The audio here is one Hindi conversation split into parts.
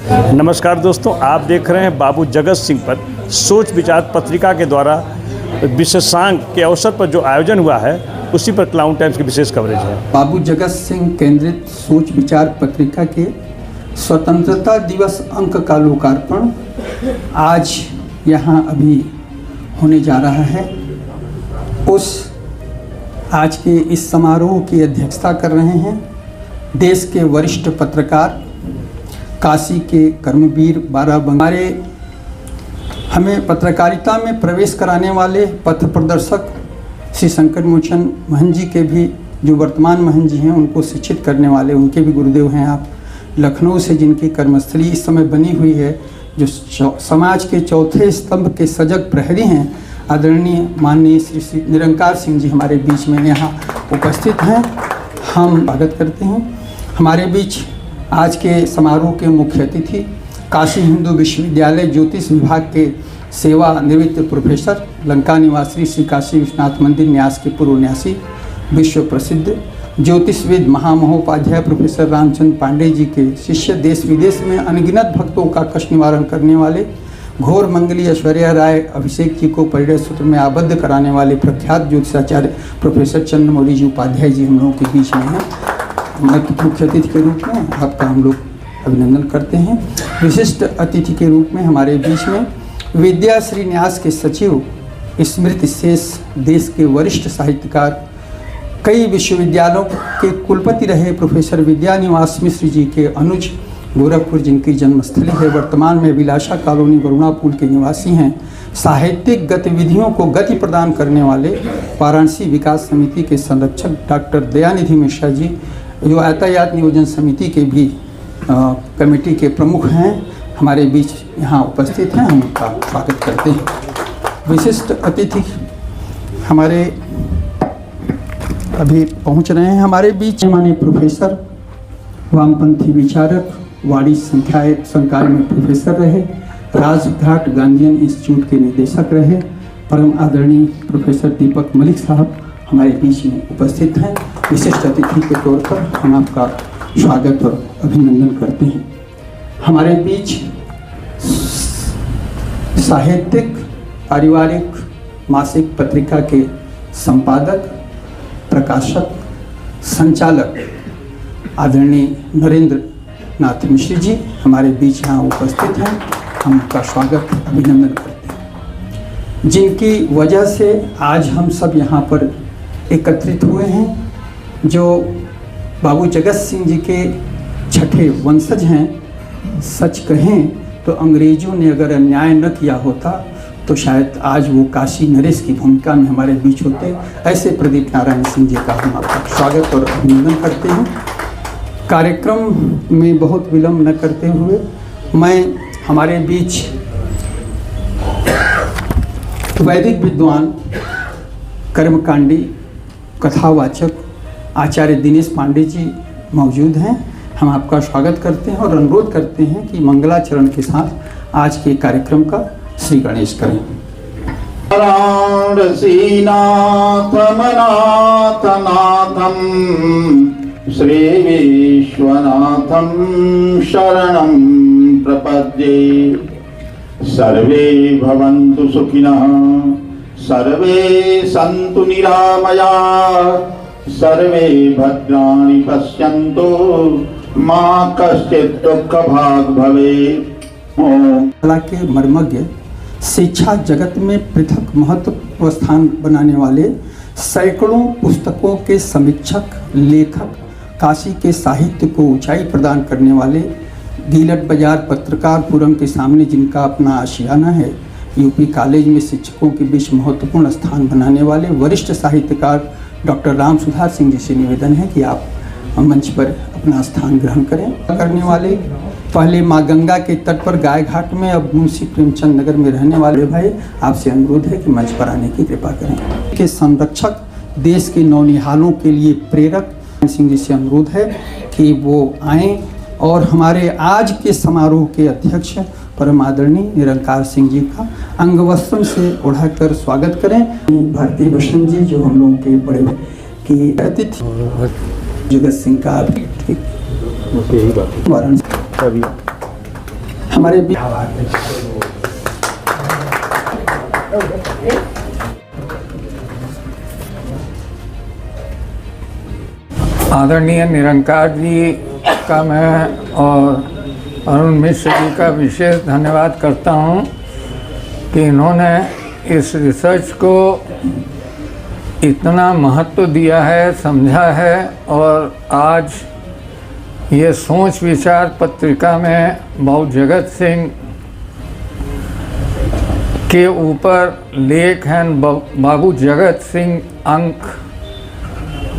नमस्कार दोस्तों, आप देख रहे हैं बाबू जगत सिंह पर सोच विचार पत्रिका के द्वारा विशेषांक के अवसर पर जो आयोजन हुआ है उसी पर क्लाउन टाइम्स की विशेष कवरेज है। बाबू जगत सिंह केंद्रित सोच विचार पत्रिका के स्वतंत्रता दिवस अंक का लोकार्पण आज यहाँ अभी होने जा रहा है। आज के इस समारोह की अध्यक्षता कर रहे हैं देश के वरिष्ठ पत्रकार, काशी के कर्मवीर बाराबंकी, हमें पत्रकारिता में प्रवेश कराने वाले पथ प्रदर्शक श्री शंकर मोचन महन जी के भी, जो वर्तमान महन जी हैं, उनको शिक्षित करने वाले उनके भी गुरुदेव हैं आप। लखनऊ से जिनकी कर्मस्थली इस समय बनी हुई है, जो समाज के चौथे स्तंभ के सजग प्रहरी हैं, आदरणीय माननीय श्री निरंकार सिंह जी हमारे बीच में यहाँ उपस्थित हैं। हम स्वागत करते हैं। हमारे बीच आज के समारोह के मुख्य अतिथि काशी हिंदू विश्वविद्यालय ज्योतिष विभाग के सेवानिवृत्त प्रोफेसर, लंका निवासी श्री काशी विश्वनाथ मंदिर न्यास के पूर्व न्यासी, विश्व प्रसिद्ध ज्योतिषविद महामहोपाध्याय प्रोफेसर रामचंद्र पांडे जी के शिष्य, देश विदेश में अनगिनत भक्तों का कष्ट निवारण करने वाले घोर मंगली ऐश्वर्या राय अभिषेक जी को परिणय सूत्र में आबद्ध कराने वाले प्रख्यात ज्योतिषाचार्य प्रोफेसर चंद्रमौली जी उपाध्याय जी हम लोगों के बीच में हैं। मुख्य अतिथि के रूप में आपका हम लोग अभिनंदन करते हैं। विशिष्ट अतिथि के रूप में हमारे बीच में विद्याश्री न्यास के सचिव, स्मृति शेष, देश के वरिष्ठ साहित्यकार, कई विश्वविद्यालयों के कुलपति रहे प्रोफेसर विद्यानिवास मिश्र जी के अनुज, गोरखपुर जिनकी जन्मस्थली है, वर्तमान में विलासा कॉलोनी वरुणा पुल के निवासी हैं, साहित्यिक गतिविधियों को गति प्रदान करने वाले वाराणसी विकास समिति के संरक्षक डॉक्टर दयानिधि मिश्रा जी, जो यातायात नियोजन समिति के भी कमेटी के प्रमुख हैं, हमारे बीच यहाँ उपस्थित हैं। हम उनका स्वागत करते हैं। विशिष्ट अतिथि हमारे अभी पहुँच रहे हैं हमारे बीच, माननीय प्रोफेसर, वामपंथी विचारक, वाणी संकाय में प्रोफेसर रहे, राजघाट गांधीयन इंस्टीट्यूट के निदेशक रहे, परम आदरणीय प्रोफेसर दीपक मलिक साहब हमारे बीच में उपस्थित हैं। विशिष्ट अतिथि के तौर पर हम आपका स्वागत और अभिनंदन करते हैं। हमारे बीच साहित्यिक पारिवारिक मासिक पत्रिका के संपादक, प्रकाशक, संचालक आदरणीय नरेंद्र नाथ मिश्र जी हमारे बीच यहाँ उपस्थित हैं। हम उनका स्वागत अभिनंदन करते हैं, जिनकी वजह से आज हम सब यहाँ पर एकत्रित हुए हैं। जो बाबू जगत सिंह जी के छठे वंशज हैं, सच कहें तो अंग्रेजों ने अगर अन्याय न किया होता तो शायद आज वो काशी नरेश की भूमिका में हमारे बीच होते। ऐसे प्रदीप नारायण सिंह जी का हम आपका स्वागत और अभिनंदन करते हैं। कार्यक्रम में बहुत विलम्ब न करते हुए मैं हमारे बीच वैदिक विद्वान, कर्मकांडी, कथावाचक आचार्य दिनेश पांडे जी मौजूद हैं। हम आपका स्वागत करते हैं और अनुरोध करते हैं कि मंगलाचरण के साथ आज के कार्यक्रम का श्री गणेश करें। श्री विश्वनाथं शरणं प्रपद्ये। सर्वे भवन्तु सुखिनः, सर्वे सन्तु निरामयाः, सर्वे भद्राणि पश्यन्तु, मा कश्चित् दुःखभाग् भवेत्। कला के मर्मज्ञ, शिक्षा जगत में पृथक महत्व स्थान बनाने वाले, सैकड़ों पुस्तकों के समीक्षक, लेखक, काशी के साहित्य को ऊंचाई प्रदान करने वाले, गीलट बाजार पत्रकार फोरम के सामने जिनका अपना आशियाना है, यूपी कॉलेज में शिक्षकों के बीच महत्वपूर्ण स्थान बनाने वाले वरिष्ठ साहित्यकार डॉक्टर राम सुधार सिंह जी से निवेदन है कि आप मंच पर अपना स्थान ग्रहण करें। करने वाले पहले माँ गंगा के तट पर गाय घाट में, अब मुंशी प्रेमचंद नगर में रहने वाले भाई, आपसे अनुरोध है कि मंच पर आने की कृपा करें। के संरक्षक, देश के नौनिहालों के लिए प्रेरक सिंह जी से अनुरोध है कि वो आएँ और हमारे आज के समारोह के अध्यक्ष परम आदरणीय निरंकार सिंह जी का अंगवस्त्रम से ओढ़ाकर स्वागत करें। भारती भूषण जी जो हम लोगों के बड़े की अतिथि, जगत सिंह का वाराणसी हमारे आदरणीय निरंकार जी का मैं और अरुण मिश्र जी का विशेष धन्यवाद करता हूं कि इन्होंने इस रिसर्च को इतना महत्व दिया है, समझा है और आज ये सोच विचार पत्रिका में बाबू जगत सिंह के ऊपर लेख हैं। बाबू जगत सिंह अंक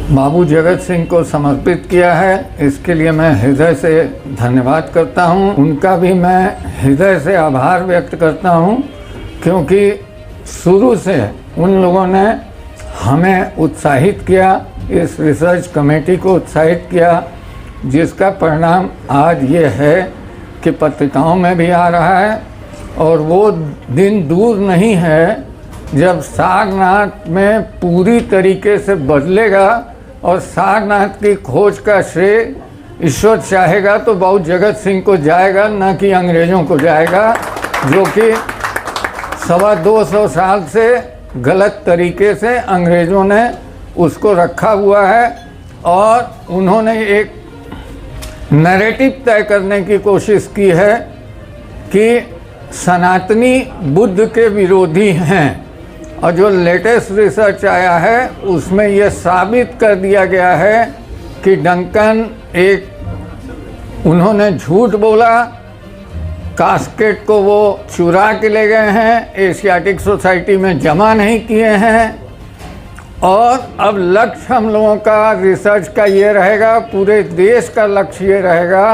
बाबू जगत सिंह को समर्पित किया है। इसके लिए मैं हृदय से धन्यवाद करता हूं। उनका भी मैं हृदय से आभार व्यक्त करता हूं, क्योंकि शुरू से उन लोगों ने हमें उत्साहित किया, इस रिसर्च कमेटी को उत्साहित किया, जिसका परिणाम आज ये है कि पत्रिकाओं में भी आ रहा है। और वो दिन दूर नहीं है जब सारनाथ में पूरी तरीके से बदलेगा और सारनाथ की खोज का श्रेय ईश्वर चाहेगा तो बाबू जगत सिंह को जाएगा, न कि अंग्रेज़ों को जाएगा, जो कि 225 साल से गलत तरीके से अंग्रेज़ों ने उसको रखा हुआ है। और उन्होंने एक नैरेटिव तय करने की कोशिश की है कि सनातनी बुद्ध के विरोधी हैं। और जो लेटेस्ट रिसर्च आया है उसमें यह साबित कर दिया गया है कि डंकन उन्होंने झूठ बोला, कास्केट को वो चुरा के ले गए हैं, एशियाटिक सोसाइटी में जमा नहीं किए हैं। और अब लक्ष्य हम लोगों का रिसर्च का ये रहेगा, पूरे देश का लक्ष्य ये रहेगा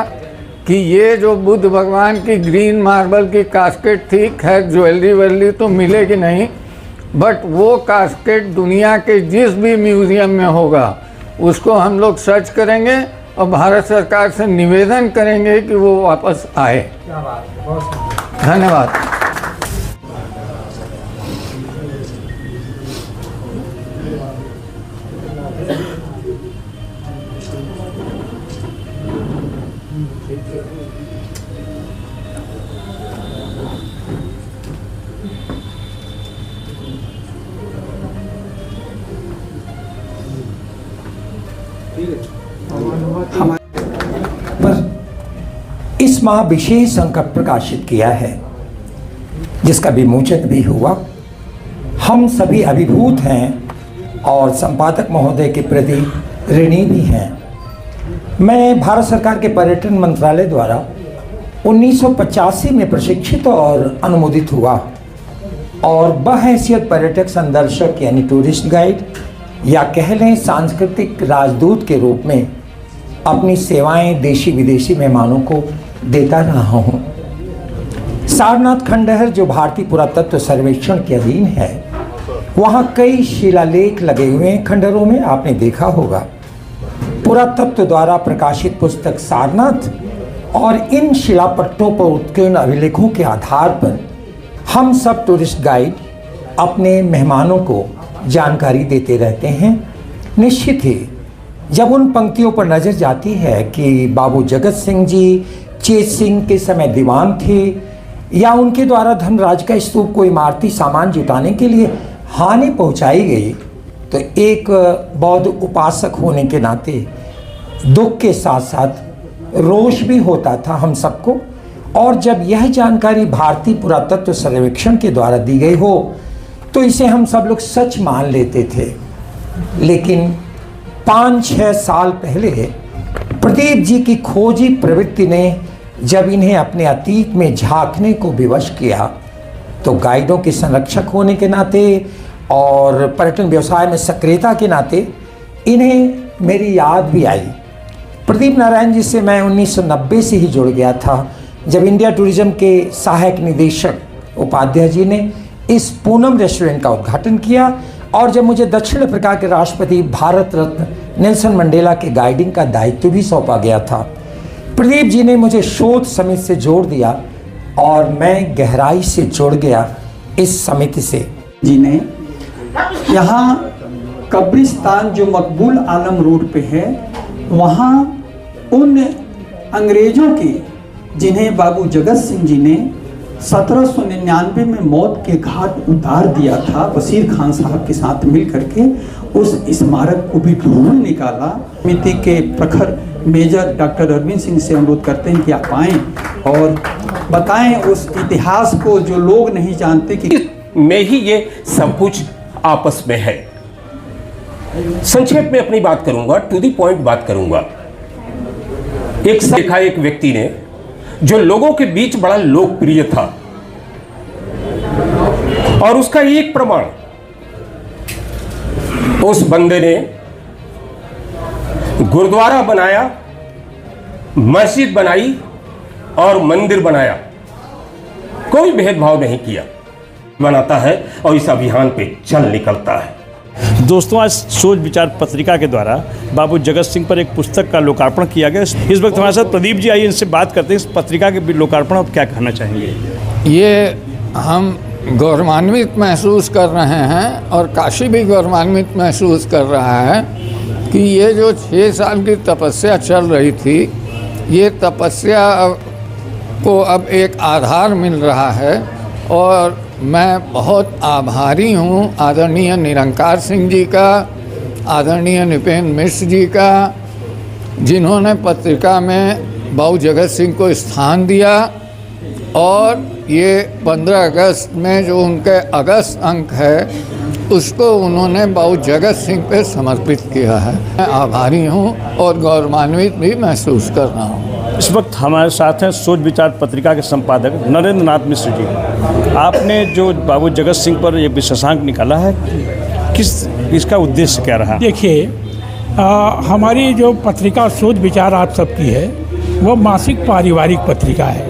कि ये जो बुद्ध भगवान की ग्रीन मार्बल की कास्केट थी, खैर ज्वेलरी वेलरी तो मिलेगी नहीं, बट वो कास्केट दुनिया के जिस भी म्यूज़ियम में होगा उसको हम लोग सर्च करेंगे और भारत सरकार से निवेदन करेंगे कि वो वापस आए। धन्यवाद। पर इस माह विशेष अंक प्रकाशित किया है, जिसका विमोचन भी हुआ। हम सभी अभिभूत हैं और संपादक महोदय के प्रति ऋणी भी हैं। मैं भारत सरकार के पर्यटन मंत्रालय द्वारा 1985 में प्रशिक्षित और अनुमोदित हुआ और बहैसियत पर्यटक संदर्शक यानी टूरिस्ट गाइड या कह लें सांस्कृतिक राजदूत के रूप में अपनी सेवाएं देशी विदेशी मेहमानों को देता रहा हूं। सारनाथ खंडहर जो भारतीय पुरातत्व सर्वेक्षण के अधीन है, वहां कई शिलालेख लगे हुए हैं खंडहरों में, आपने देखा होगा। पुरातत्व द्वारा प्रकाशित पुस्तक सारनाथ और इन शिलापट्टों पर उत्कीर्ण अभिलेखों के आधार पर हम सब टूरिस्ट गाइड अपने मेहमानों को जानकारी देते रहते हैं। निश्चित ही जब उन पंक्तियों पर नज़र जाती है कि बाबू जगत सिंह जी चेत सिंह के समय दीवान थे या उनके द्वारा धनराज का स्तूप को इमारती सामान जुटाने के लिए हानि पहुंचाई गई, तो एक बौद्ध उपासक होने के नाते दुख के साथ साथ रोष भी होता था हम सबको। और जब यह जानकारी भारतीय पुरातत्व सर्वेक्षण के द्वारा दी गई हो तो इसे हम सब लोग सच मान लेते थे। लेकिन 5-6 साल पहले प्रदीप जी की खोजी प्रवृत्ति ने जब इन्हें अपने अतीत में झांकने को विवश किया, तो गाइडों के संरक्षक होने के नाते और पर्यटन व्यवसाय में सक्रियता के नाते इन्हें मेरी याद भी आई। प्रदीप नारायण जी से मैं 1990 से ही जुड़ गया था, जब इंडिया टूरिज्म के सहायक निदेशक उपाध्याय जी ने इस पूनम रेस्टोरेंट का उद्घाटन किया और जब मुझे दक्षिण अफ्रीका के राष्ट्रपति भारत रत्न नेल्सन मंडेला के गाइडिंग का दायित्व भी सौंपा गया था। प्रदीप जी ने मुझे शोध समिति से जोड़ दिया और मैं गहराई से जुड़ गया इस समिति से। जी ने यहाँ कब्रिस्तान जो मकबूल आलम रोड पे है, वहाँ उन अंग्रेज़ों की जिन्हें बाबू जगत सिंह जी ने 1799 में मौत के घाट उतार दिया था बशीर खान साहब के साथ मिल करके, उस स्मारक को भी ढूंढ निकाला। समिति के प्रखर मेजर डॉक्टर अरविंद सिंह से अनुरोध करते हैं कि आप आएँ और बताएं उस इतिहास को जो लोग नहीं जानते कि में ही ये सब कुछ आपस में है। संक्षेप में अपनी बात करूंगा, टू द पॉइंट बात करूंगा। एक देखा एक व्यक्ति ने जो लोगों के बीच बड़ा लोकप्रिय था, और उसका एक प्रमाण, उस बंदे ने गुरुद्वारा बनाया, मस्जिद बनाई और मंदिर बनाया, कोई भेदभाव नहीं किया, बनाता है और इस अभियान पे चल निकलता है। दोस्तों, आज सोच विचार पत्रिका के द्वारा बाबू जगत सिंह पर एक पुस्तक का लोकार्पण किया गया। इस वक्त हमारे साथ प्रदीप जी, आइए इनसे बात करते हैं। इस पत्रिका के लोकार्पण आप क्या कहना चाहेंगे? ये हम गौरवान्वित महसूस कर रहे हैं और काशी भी गौरवान्वित महसूस कर रहा है कि ये जो 6 साल की तपस्या चल रही थी, ये तपस्या को अब एक आधार मिल रहा है। और मैं बहुत आभारी हूँ आदरणीय निरंकार सिंह जी का, आदरणीय निपेंद्र मिश्र जी का, जिन्होंने पत्रिका में बाबू जगत सिंह को स्थान दिया। और ये 15 अगस्त में जो उनके अगस्त अंक है, उसको उन्होंने बाबू जगत सिंह पे समर्पित किया है। मैं आभारी हूँ और गौरवान्वित भी महसूस कर रहा हूँ। इस वक्त हमारे साथ हैं सोच विचार पत्रिका के संपादक नरेंद्र नाथ मिश्र जी। आपने जो बाबू जगत सिंह पर ये विशेषांक निकाला है, इसका उद्देश्य क्या रहा? देखिए, हमारी जो पत्रिका सोच विचार आप सबकी है, वो मासिक पारिवारिक पत्रिका है।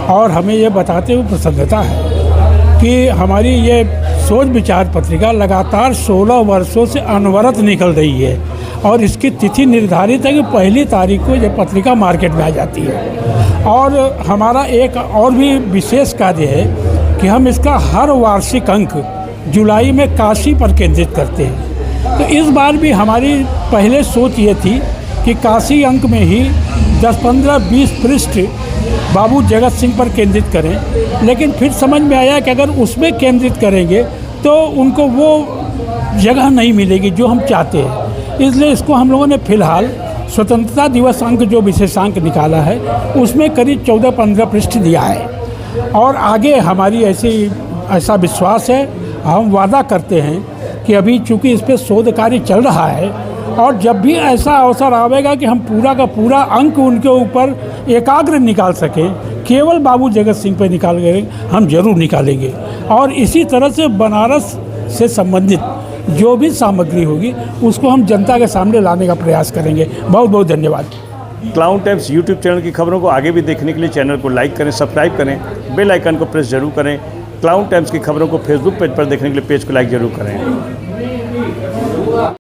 और हमें ये बताते हुए प्रसन्नता है कि हमारी ये सोच विचार पत्रिका लगातार 16 वर्षों से अनवरत निकल रही है। और इसकी तिथि निर्धारित है कि 1 तारीख को ये पत्रिका मार्केट में आ जाती है। और हमारा एक और भी विशेष कार्य है कि हम इसका हर वार्षिक अंक जुलाई में काशी पर केंद्रित करते हैं। तो इस बार भी हमारी पहले सोच ये थी कि काशी अंक में ही 10, 15, 20 पृष्ठ बाबू जगत सिंह पर केंद्रित करें। लेकिन फिर समझ में आया कि अगर उसमें केंद्रित करेंगे तो उनको वो जगह नहीं मिलेगी जो हम चाहते हैं। इसलिए इसको हम लोगों ने फिलहाल स्वतंत्रता दिवस अंक जो विशेषांक निकाला है, उसमें करीब 14-15 पृष्ठ दिया है। और आगे हमारी ऐसा विश्वास है, हम वादा करते हैं कि अभी चूँकि इस पर शोध कार्य चल रहा है, और जब भी ऐसा अवसर आवेगा कि हम पूरा का पूरा अंक उनके ऊपर एकाग्र निकाल सकें, केवल बाबू जगत सिंह पर निकाल गए, हम जरूर निकालेंगे। और इसी तरह से बनारस से संबंधित जो भी सामग्री होगी उसको हम जनता के सामने लाने का प्रयास करेंगे। बहुत बहुत धन्यवाद। क्लाउन टाइम्स यूट्यूब चैनल की खबरों को आगे भी देखने के लिए चैनल को लाइक करें, सब्सक्राइब करें, बेल आइकन को प्रेस जरूर करें। क्लाउन टाइम्स की खबरों को फेसबुक पेज पर देखने के लिए पेज को लाइक जरूर करें।